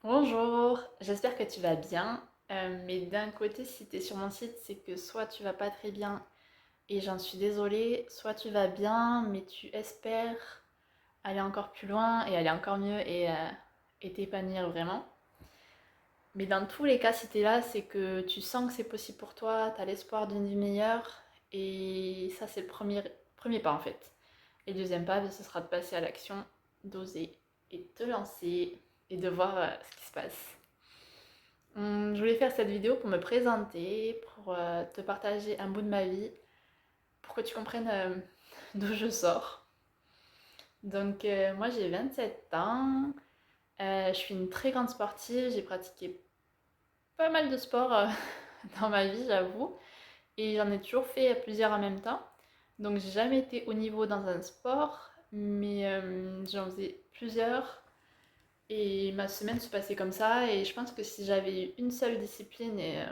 Bonjour, j'espère que tu vas bien. Mais d'un côté, si tu es sur mon site, c'est que soit tu vas pas très bien et j'en suis désolée, soit tu vas bien, mais tu espères aller encore plus loin et aller encore mieux et t'épanouir vraiment. Mais dans tous les cas, si tu es là, c'est que tu sens que c'est possible pour toi, tu as l'espoir d'une vie meilleure et ça, c'est le premier pas en fait. Et le deuxième pas, ce sera de passer à l'action, d'oser et de te lancer et de voir ce qui se passe. Je voulais faire cette vidéo pour me présenter, pour te partager un bout de ma vie, pour que tu comprennes d'où je sors. Donc moi j'ai 27 ans, je suis une très grande sportive, j'ai pratiqué pas mal de sports dans ma vie j'avoue, et j'en ai toujours fait plusieurs en même temps. Donc j'ai jamais été au niveau dans un sport, mais j'en faisais plusieurs. Et ma semaine se passait comme ça, et je pense que si j'avais eu une seule discipline et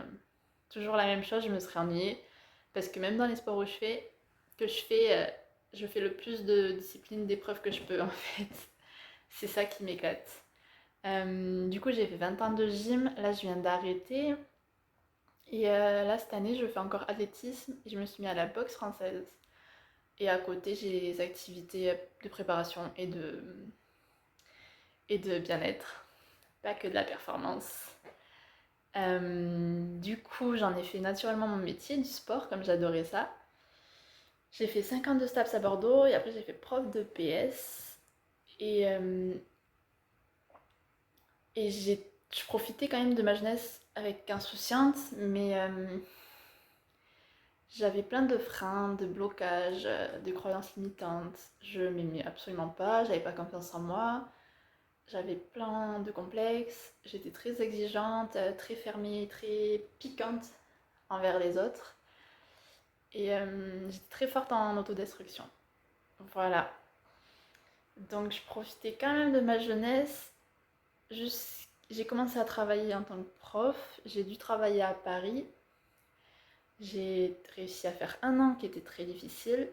toujours la même chose, je me serais ennuyée. Parce que même dans les sports que je fais le plus de disciplines, d'épreuves que je peux en fait. C'est ça qui m'éclate. Du coup, j'ai fait 20 ans de gym, là je viens d'arrêter. Et là, cette année, je fais encore athlétisme et je me suis mis à la boxe française. Et à côté, j'ai les activités de préparation et de bien-être, pas que de la performance. Du coup, j'en ai fait naturellement mon métier du sport, comme j'adorais ça. J'ai fait 5 ans de STAPS à Bordeaux et après j'ai fait prof de PS. Et, euh, et je profitais quand même de ma jeunesse avec insouciance, mais j'avais plein de freins, de blocages, de croyances limitantes. Je m'aimais absolument pas, j'avais pas confiance en moi, j'avais plein de complexes, j'étais très exigeante, très fermée, très piquante envers les autres. Et j'étais très forte en autodestruction. Voilà. Donc je profitais quand même de ma jeunesse. J'ai commencé à travailler en tant que prof. J'ai dû travailler à Paris. J'ai réussi à faire un an qui était très difficile.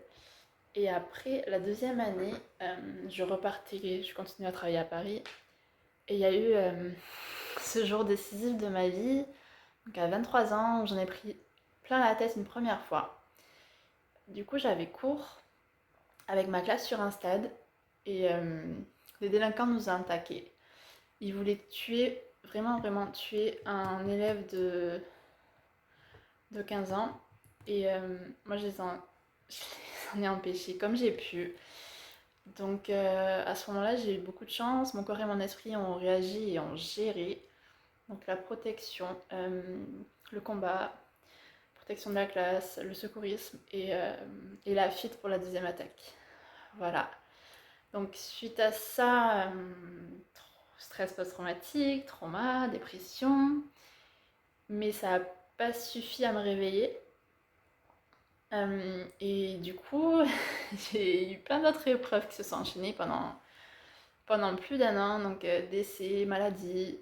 Et après, la deuxième année, je continuais à travailler à Paris. Et il y a eu ce jour décisif de ma vie. Donc à 23 ans, j'en ai pris plein la tête une première fois. Du coup, j'avais cours avec ma classe sur un stade. Et les délinquants nous ont attaqués. Ils voulaient tuer, vraiment, vraiment tuer un élève de 15 ans. Et moi, je les en ai empêchés comme j'ai pu. Donc à ce moment-là, j'ai eu beaucoup de chance. Mon corps et mon esprit ont réagi et ont géré. Donc la protection, le combat, protection de la classe, le secourisme et la fuite pour la deuxième attaque. Voilà. Donc suite à ça, stress post-traumatique, trauma, dépression, mais ça n'a pas suffi à me réveiller. Et du coup, j'ai eu plein d'autres épreuves qui se sont enchaînées pendant plus d'un an, donc décès, maladie,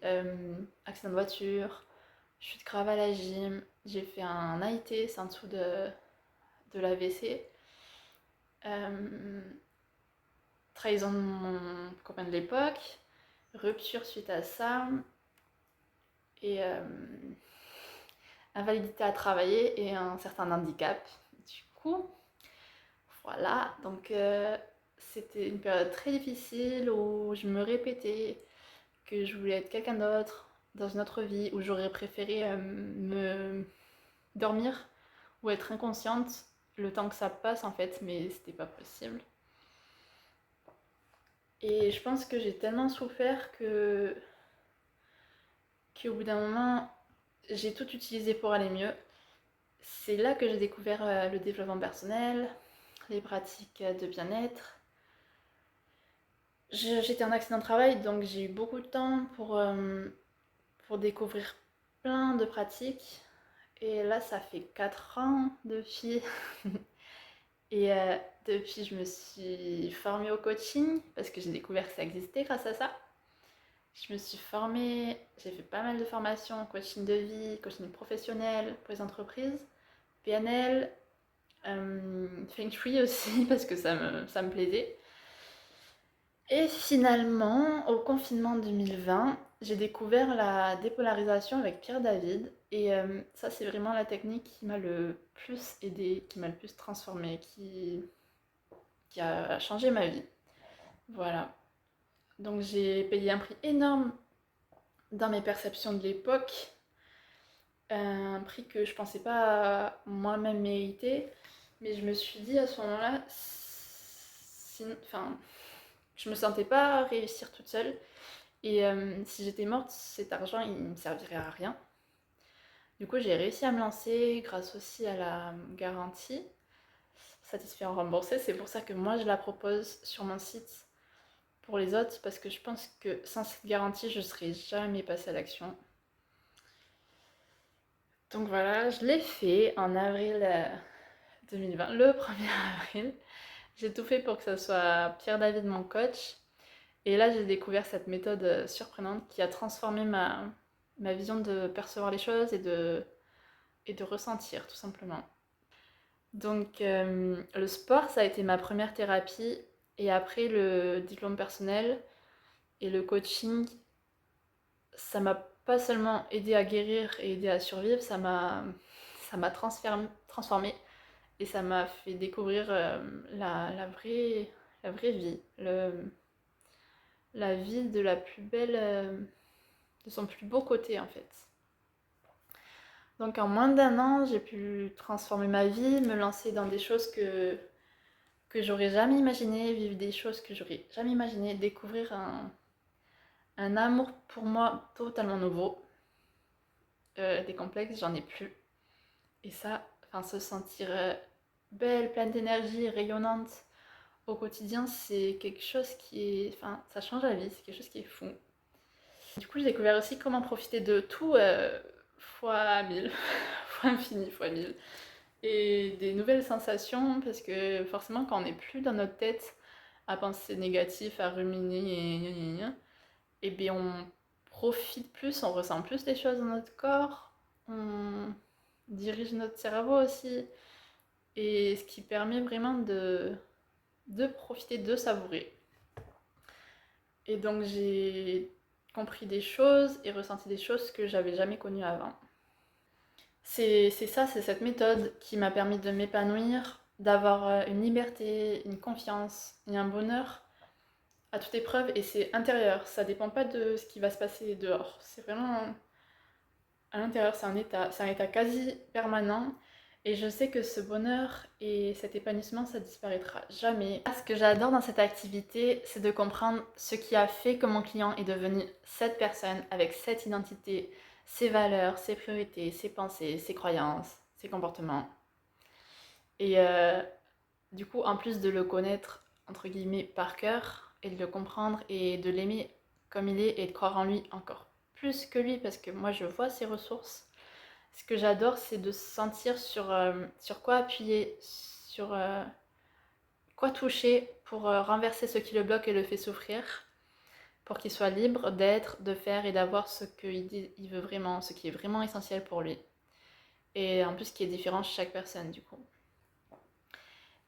accident de voiture, chute grave à la gym, j'ai fait un AIT, c'est en dessous de l'AVC, trahison de mon copain de l'époque, rupture suite à ça, et invalidité à travailler et un certain handicap. Du coup, voilà, donc c'était une période très difficile où je me répétais que je voulais être quelqu'un d'autre dans une autre vie, où j'aurais préféré me dormir ou être inconsciente le temps que ça passe en fait, mais c'était pas possible. Et je pense que j'ai tellement souffert qu'au bout d'un moment, j'ai tout utilisé pour aller mieux. C'est là que j'ai découvert le développement personnel, les pratiques de bien-être. J'étais en accident de travail, donc j'ai eu beaucoup de temps pour découvrir plein de pratiques. Et là, ça fait 4 ans depuis. Et depuis, je me suis formée au coaching parce que j'ai découvert que ça existait grâce à ça. Je me suis formée, j'ai fait pas mal de formations, coaching de vie, coaching professionnel pour les entreprises, PNL, Feng Shui aussi parce que ça me plaisait. Et finalement, au confinement 2020, j'ai découvert la dépolarisation avec Pierre David. Et ça, c'est vraiment la technique qui m'a le plus aidée, qui m'a le plus transformée, qui a changé ma vie. Voilà. Donc j'ai payé un prix énorme dans mes perceptions de l'époque, un prix que je pensais pas moi-même mériter, mais je me suis dit à ce moment-là, enfin, je me sentais pas réussir toute seule, et si j'étais morte, cet argent il me servirait à rien. Du coup, j'ai réussi à me lancer grâce aussi à la garantie satisfait en remboursé. C'est pour ça que moi je la propose sur mon site pour les autres, parce que je pense que sans cette garantie, je serais jamais passée à l'action. Donc voilà, je l'ai fait en avril 2020, le 1er avril. J'ai tout fait pour que ce soit Pierre David mon coach. Et là, j'ai découvert cette méthode surprenante qui a transformé ma vision de percevoir les choses et de ressentir, tout simplement. Donc, le sport, ça a été ma première thérapie. Et après, le diplôme personnel et le coaching, ça m'a pas seulement aidé à guérir et aidé à survivre, ça m'a transformé et ça m'a fait découvrir la vraie vie, la vie de la plus belle, de son plus beau côté en fait. Donc en moins d'un an, j'ai pu transformer ma vie, me lancer dans des choses que j'aurais jamais imaginé, vivre des choses que j'aurais jamais imaginé, découvrir un amour pour moi totalement nouveau. Des complexes, j'en ai plus. Et ça, enfin, se sentir belle, pleine d'énergie, rayonnante au quotidien, c'est quelque chose qui est... Enfin, ça change la vie, c'est quelque chose qui est fou. Du coup, j'ai découvert aussi comment profiter de tout fois 1000, fois infini, fois 1000. Et des nouvelles sensations, parce que forcément, quand on n'est plus dans notre tête à penser négatif, à ruminer, et bien on profite plus, on ressent plus les choses dans notre corps, on dirige notre cerveau aussi, et ce qui permet vraiment de profiter, de savourer. Et donc j'ai compris des choses et ressenti des choses que j'avais jamais connues avant. C'est ça, c'est cette méthode qui m'a permis de m'épanouir, d'avoir une liberté, une confiance et un bonheur à toute épreuve, et c'est intérieur, ça dépend pas de ce qui va se passer dehors, c'est vraiment à l'intérieur, c'est un état quasi permanent. Et je sais que ce bonheur et cet épanouissement, ça disparaîtra jamais. Ce que j'adore dans cette activité, c'est de comprendre ce qui a fait que mon client est devenu cette personne avec cette identité, ses valeurs, ses priorités, ses pensées, ses croyances, ses comportements. Et du coup, en plus de le connaître, entre guillemets, par cœur, et de le comprendre et de l'aimer comme il est et de croire en lui encore plus que lui, parce que moi je vois ses ressources. Ce que j'adore, c'est de se sentir sur quoi appuyer, sur quoi toucher pour renverser ce qui le bloque et le fait souffrir, pour qu'il soit libre d'être, de faire et d'avoir ce qu'il veut vraiment, ce qui est vraiment essentiel pour lui. Et en plus, qui est différent chez chaque personne, du coup.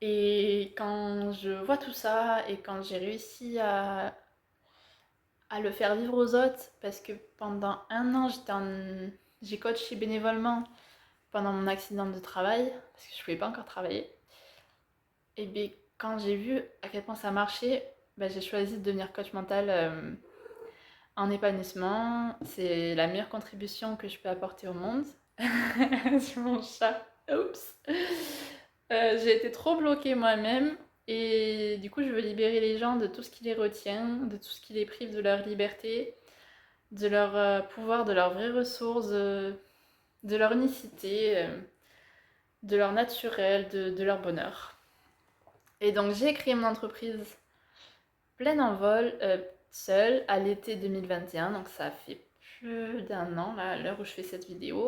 Et quand je vois tout ça, et quand j'ai réussi à le faire vivre aux autres, parce que pendant un an, j'ai coaché bénévolement pendant mon accident de travail, parce que je ne pouvais pas encore travailler. Et bien, quand j'ai vu à quel point ça marchait, ben, j'ai choisi de devenir coach mental en épanouissement. C'est la meilleure contribution que je peux apporter au monde. C'est mon chat. Oups. J'ai été trop bloquée moi-même. Et du coup, je veux libérer les gens de tout ce qui les retient, de tout ce qui les prive de leur liberté, de leur pouvoir, de leurs vraies ressources, de leur unicité, de leur naturel, de leur bonheur. Et donc, j'ai créé mon entreprise pleine en vol, seule, à l'été 2021. Donc, ça fait plus d'un an, là, à l'heure où je fais cette vidéo.